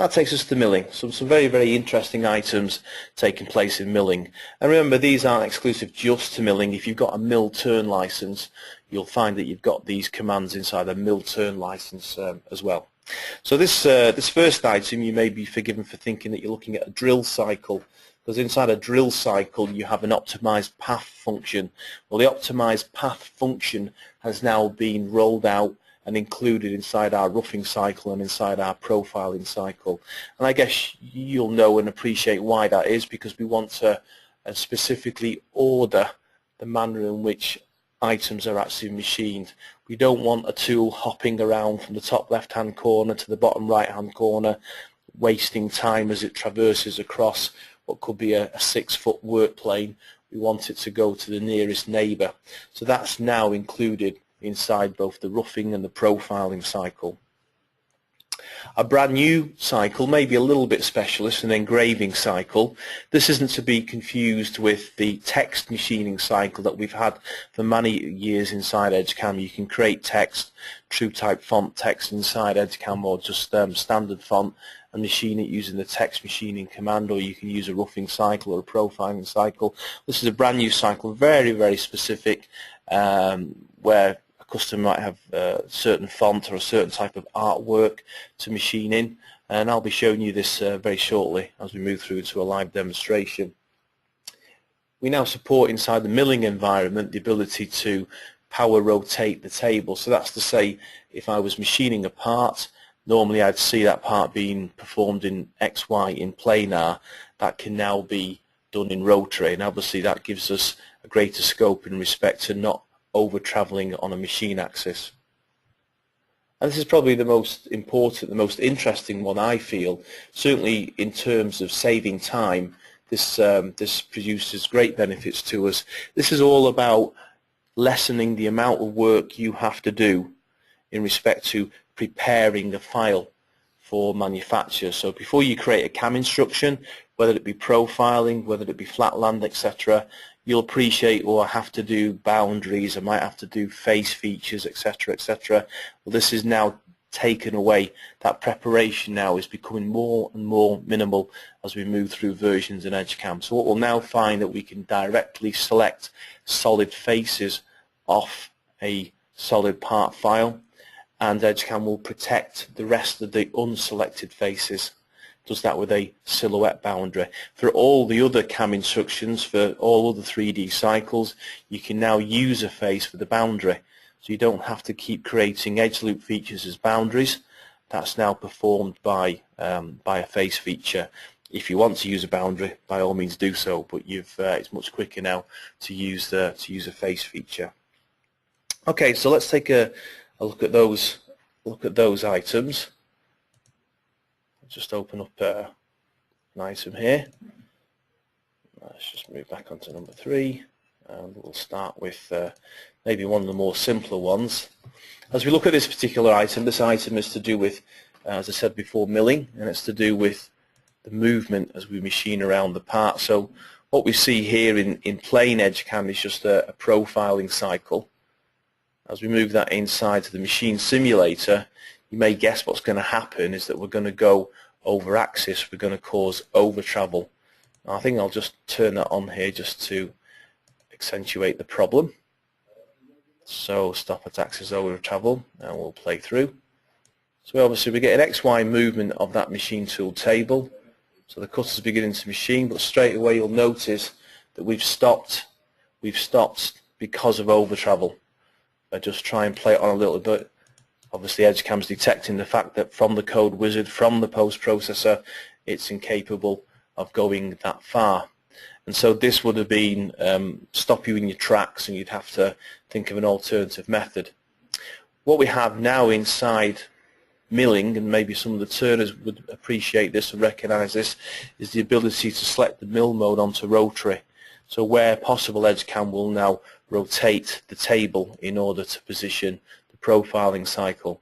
That takes us to milling. Some very, very interesting items taking place in milling. And remember, these aren't exclusive just to milling. If you've got a mill turn license, you'll find that you've got these commands inside a mill turn license as well. So this first item, you may be forgiven for thinking that you're looking at a drill cycle, because inside a drill cycle you have an optimized path function. Well, the optimized path function has now been rolled out and included inside our roughing cycle and inside our profiling cycle. And I guess you'll know and appreciate why that is, because we want to specifically order the manner in which items are actually machined. We don't want a tool hopping around from the top left hand corner to the bottom right hand corner, wasting time as it traverses across what could be a 6-foot work plane. We want it to go to the nearest neighbour. So that's now included inside both the roughing and the profiling cycle. A brand new cycle, maybe a little bit specialist, an engraving cycle. This isn't to be confused with the text machining cycle that we've had for many years inside Edgecam. You can create text, true type font text inside Edgecam, or just standard font, and machine it using the text machining command, or you can use a roughing cycle or a profiling cycle. This is a brand new cycle, very, very specific, where customer might have a certain font or a certain type of artwork to machine in, and I'll be showing you this very shortly as we move through to a live demonstration. We now support inside the milling environment the ability to power rotate the table. So that's to say, if I was machining a part, normally I'd see that part being performed in XY in planar. That can now be done in rotary, and obviously that gives us a greater scope in respect to not over travelling on a machine axis. And this is probably the most important, the most interesting one, I feel. Certainly in terms of saving time, this produces great benefits to us. This is all about lessening the amount of work you have to do in respect to preparing a file for manufacture. So before you create a CAM instruction, whether it be profiling, whether it be flatland, etc., you'll appreciate, or I have to do boundaries, I might have to do face features, etc., etc. Well, this is now taken away. That preparation now is becoming more and more minimal as we move through versions in Edgecam. So what we'll now find that we can directly select solid faces off a solid part file, and Edgecam will protect the rest of the unselected faces. Does that with a silhouette boundary. For all the other CAM instructions, for all other 3D cycles, you can now use a face for the boundary. So you don't have to keep creating edge loop features as boundaries. That's now performed by a face feature. If you want to use a boundary, by all means do so, but it's much quicker now to use a face feature. Okay, so let's take a look at those items. Just open up an item here. Let's just move back onto number 3, and we'll start with maybe one of the more simpler ones. As we look at this particular item, this item is to do with, as I said before, milling, and it's to do with the movement as we machine around the part. So what we see here in plain Edgecam is just a profiling cycle. As we move that inside to the machine simulator, you may guess what's going to happen is that we're going to go over axis, we're going to cause over travel. Now, I think I'll just turn that on here just to accentuate the problem. So stop at axis over travel, and we'll play through. So obviously we get an XY movement of that machine tool table. So the cutter's beginning to machine, but straight away you'll notice that we've stopped because of over travel. I just try and play it on a little bit. Obviously Edgecam's detecting the fact that from the code wizard, from the post processor, it's incapable of going that far. And so this would have been stop you in your tracks, and you'd have to think of an alternative method. What we have now inside milling, and maybe some of the turners would appreciate this and recognize this, is the ability to select the mill mode onto rotary. So where possible, Edgecam will now rotate the table in order to position profiling cycle.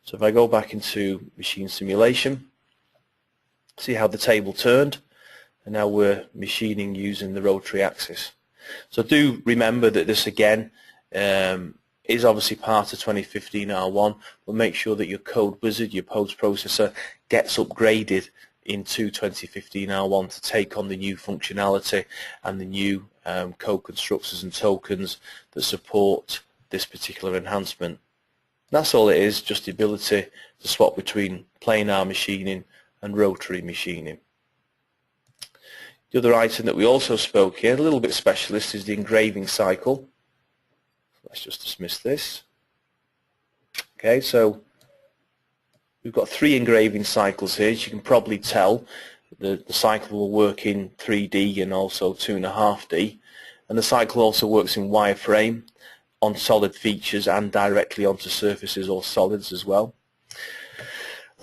So if I go back into machine simulation, see how the table turned, and now we're machining using the rotary axis. So do remember that this again is obviously part of 2015 R1, but make sure that your code wizard, your post processor, gets upgraded into 2015 R1 to take on the new functionality and the new code constructors and tokens that support this particular enhancement. That's all it is, just the ability to swap between planar machining and rotary machining. The other item that we also spoke here, a little bit specialist, is the engraving cycle. Let's just dismiss this. Okay, so we've got 3 engraving cycles here. As you can probably tell, the cycle will work in 3D and also 2.5D, and the cycle also works in wireframe on solid features and directly onto surfaces or solids as well.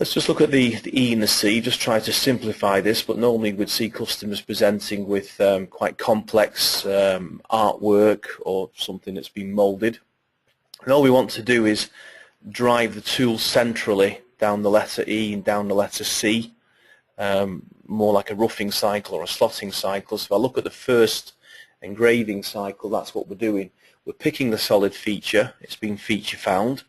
Let's just look at the E and the C, just try to simplify this, but normally we'd see customers presenting with quite complex artwork or something that's been molded. And all we want to do is drive the tool centrally down the letter E and down the letter C, more like a roughing cycle or a slotting cycle. So if I look at the first engraving cycle, that's what we're doing. We're picking the solid feature, it's been feature found,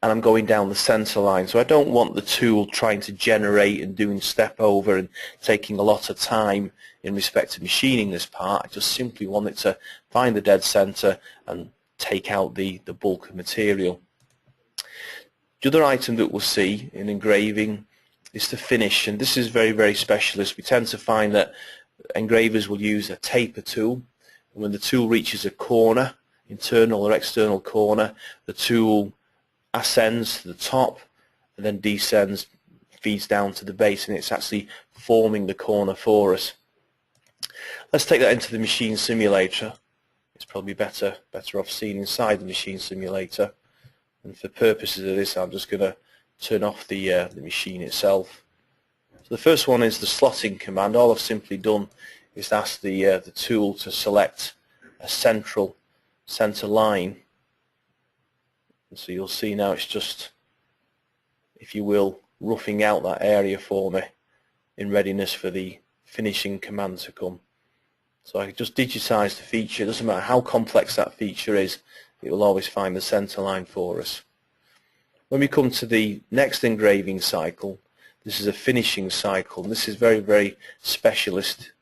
and I'm going down the center line. So I don't want the tool trying to generate and doing step over and taking a lot of time in respect to machining this part. I just simply want it to find the dead center and take out the bulk of material. The other item that we'll see in engraving is the finish, and this is very, very specialist. We tend to find that engravers will use a taper tool. When the tool reaches a corner, internal or external corner, the tool ascends to the top and then descends, feeds down to the base, and it's actually forming the corner for us. Let's take that into the machine simulator. It's probably better off seen inside the machine simulator, and for purposes of this I'm just going to turn off the machine itself. So the first one is the slotting command. All I've simply done is ask the tool to select a center line. And so you'll see now it's just, if you will, roughing out that area for me in readiness for the finishing command to come. So I just digitize the feature. It doesn't matter how complex that feature is, it will always find the center line for us. When we come to the next engraving cycle, this is a finishing cycle. This is very, very specialist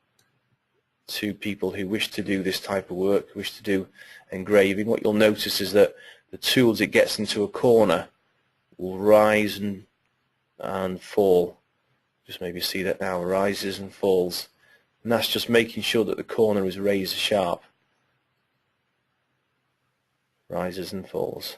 to people who wish to do this type of work, wish to do engraving. What you'll notice is that the tool, as it gets into a corner, will rise and fall. Just maybe see that now, rises and falls. And that's just making sure that the corner is razor sharp. Rises and falls.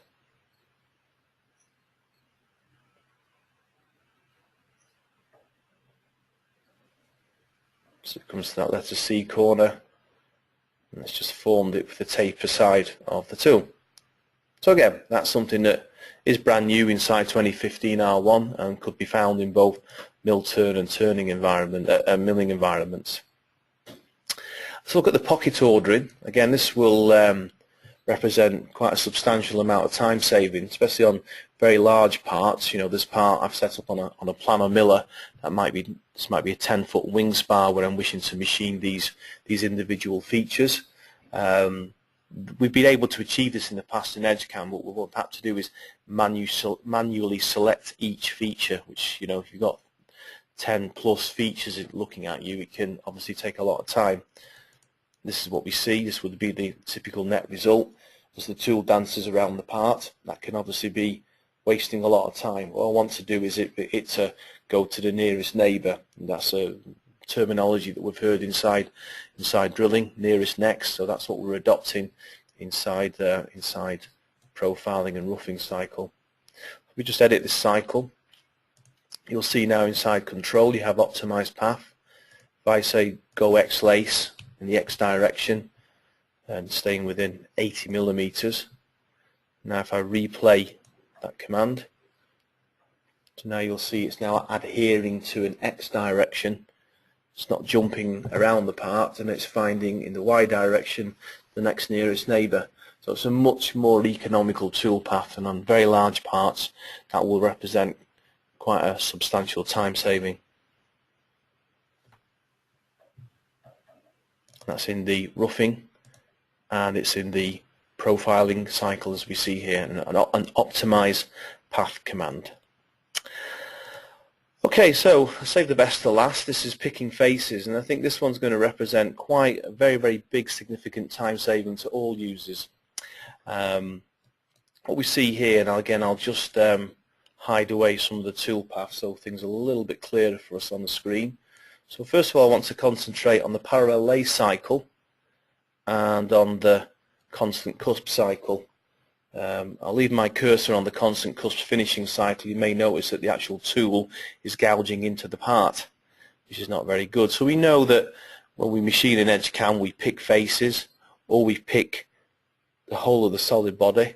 So it comes to that letter C corner, and it's just formed it with the taper side of the tool. So again, that's something that is brand new inside 2015 R1 and could be found in both mill turn and turning environment, milling environments. Let's look at the pocket ordering. Again, this will represent quite a substantial amount of time saving, especially on very large parts. You know, this part I've set up on a planar miller. This might be a 10-foot wing spar where I'm wishing to machine these individual features. We've been able to achieve this in the past in Edgecam. What we've had to do is manually select each feature, which, you know, if you've got 10 plus features looking at you, it can obviously take a lot of time. This is what we see. This would be the typical net result as the tool dances around the part. That can obviously be wasting a lot of time. What I want to do is it to go to the nearest neighbour. That's a terminology that we've heard inside drilling, nearest next. So that's what we're adopting inside profiling and roughing cycle. If we just edit this cycle, you'll see now inside control you have optimized path. If I say go X lace in the X direction and staying within 80 millimeters, now if I replay that command, so now you'll see it's now adhering to an X direction. It's not jumping around the part, and it's finding in the Y direction the next nearest neighbour. So it's a much more economical tool path, and on very large parts that will represent quite a substantial time saving. That's in the roughing and it's in the profiling cycle as we see here, and an optimize path command. Okay, so save the best to last. This is picking faces, and I think this one's going to represent quite a very big significant time saving to all users. What we see here, and again I'll just hide away some of the toolpaths so things are a little bit clearer for us on the screen. So first of all, I want to concentrate on the parallel lay cycle and on the constant cusp cycle. I'll leave my cursor on the constant cusp finishing cycle. You may notice that the actual tool is gouging into the part, which is not very good. So we know that when we machine in Edgecam, we pick faces or we pick the whole of the solid body,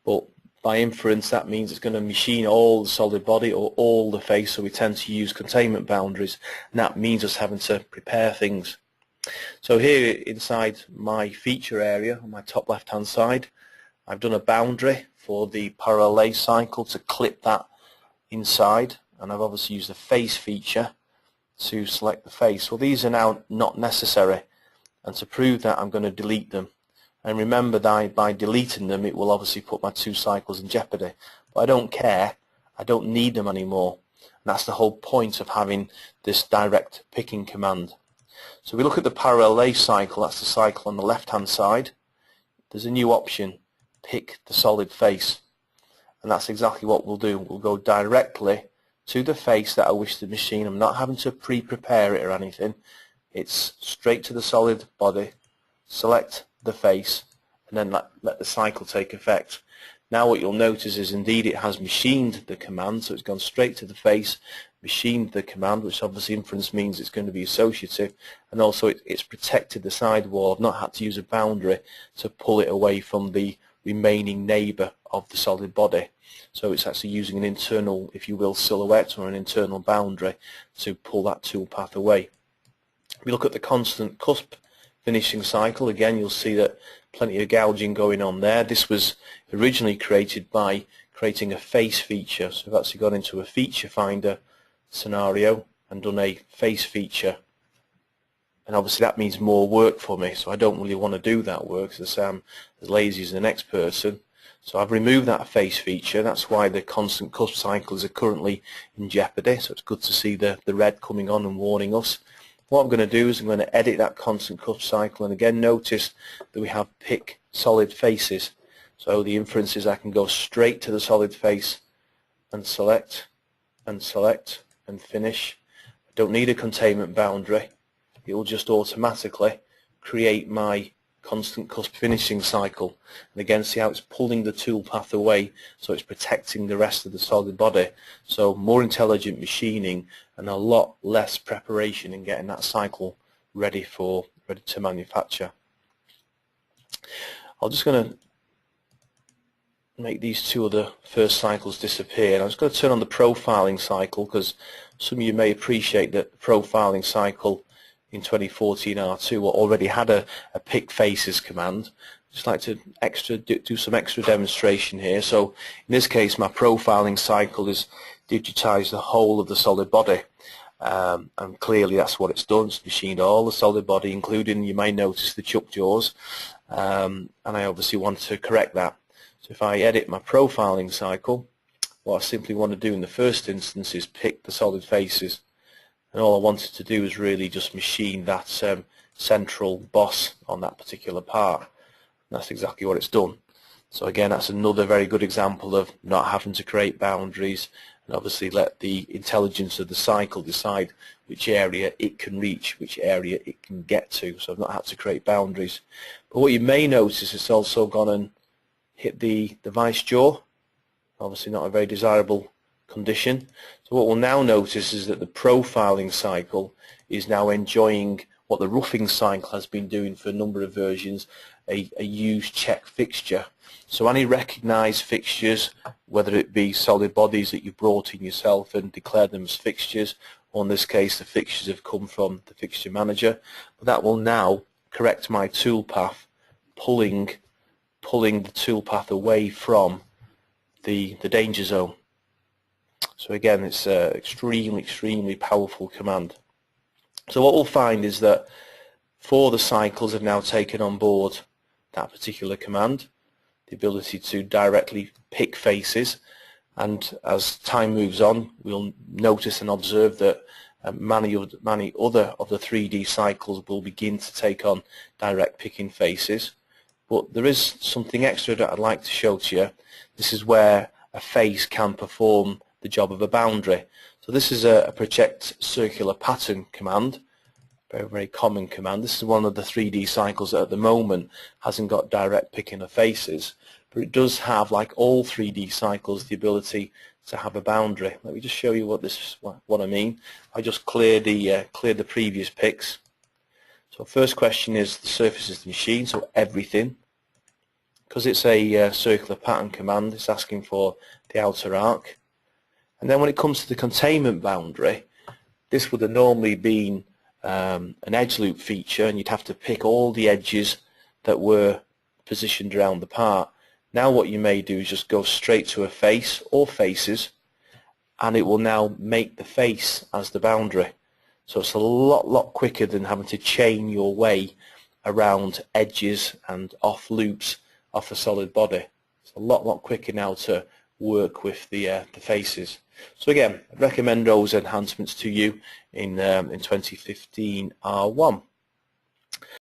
but by inference that means it's going to machine all the solid body or all the face, so we tend to use containment boundaries, and that means us having to prepare things. So here inside my feature area on my top left hand side, I've done a boundary for the parallel lay cycle to clip that inside, and I've obviously used the face feature to select the face. Well, these are now not necessary, and to prove that I'm going to delete them. And remember that by deleting them it will obviously put my 2 cycles in jeopardy, but I don't care, I don't need them anymore, and that's the whole point of having this direct picking command. So we look at the parallel lay cycle, that's the cycle on the left hand side. There's a new option, pick the solid face, and that's exactly what we'll do. We'll go directly to the face that I wish to machine. I'm not having to pre-prepare it or anything. It's straight to the solid body, select the face, and then let the cycle take effect. Now what you'll notice is indeed it has machined the command, so it's gone straight to the face, machined the command, which obviously inference means it's going to be associative, and also it's protected the sidewall. I've not had to use a boundary to pull it away from the remaining neighbour of the solid body. So it's actually using an internal, if you will, silhouette or an internal boundary to pull that toolpath away. If we look at the constant cusp finishing cycle, again you'll see that plenty of gouging going on there. This was originally created by creating a face feature, so I've actually gone into a feature finder scenario and done a face feature, and obviously that means more work for me, so I don't really want to do that work because I'm as lazy as the next person. So I've removed that face feature. That's why the constant cusp cycles are currently in jeopardy, so it's good to see the red coming on and warning us. What I'm going to do is I'm going to edit that constant cusp cycle, and again notice that we have pick solid faces. So the inference is I can go straight to the solid face and select and select and finish. I don't need a containment boundary. It will just automatically create my constant cusp finishing cycle, and again see how it's pulling the toolpath away, so it's protecting the rest of the solid body. So more intelligent machining and a lot less preparation in getting that cycle ready to manufacture. I'm just going to make these 2 other first cycles disappear. I'm just going to turn on the profiling cycle, because some of you may appreciate that the profiling cycle in 2014 R2 already had a pick faces command. Just like to do some extra demonstration here. So in this case my profiling cycle is digitized the whole of the solid body, and clearly that's what it's done. It's machined all the solid body, including, you may notice, the chuck jaws, and I obviously want to correct that. So if I edit my profiling cycle, what I simply want to do in the first instance is pick the solid faces. And all I wanted to do is really just machine that central boss on that particular part. And that's exactly what it's done. So again, that's another very good example of not having to create boundaries, and obviously let the intelligence of the cycle decide which area it can reach, which area it can get to. So I've not had to create boundaries. But what you may notice, it's also gone and hit the vice jaw. Obviously not a very desirable condition. So what we'll now notice is that the profiling cycle is now enjoying what the roughing cycle has been doing for a number of versions, a use check fixture. So any recognized fixtures, whether it be solid bodies that you brought in yourself and declared them as fixtures, or in this case the fixtures have come from the fixture manager, but that will now correct my toolpath, pulling the toolpath away from the danger zone. So again, it's an extremely powerful command. So what we'll find is that 4 of the cycles have now taken on board that particular command. the ability to directly pick faces, and as time moves on we'll notice and observe that many other of the 3D cycles will begin to take on direct picking faces. But there is something extra that I'd like to show to you. This is where a face can perform the job of a boundary. So this is a project circular pattern command, very common command. This is one of the 3D cycles that at the moment hasn't got direct picking of faces, but it does have, like all 3D cycles, the ability to have a boundary. Let me just show you what I mean. I just clear the previous picks. So first question is the surface of the machine, so everything. Because it's a circular pattern command, it's asking for the outer arc. And then when it comes to the containment boundary, this would have normally been an edge loop feature, and you'd have to pick all the edges that were positioned around the part. Now what you may do is just go straight to a face or faces, and it will now make the face as the boundary. So it's a lot quicker than having to chain your way around edges and off loops off a solid body. It's a lot quicker now to work with the faces. So again, I recommend those enhancements to you in 2015 R1.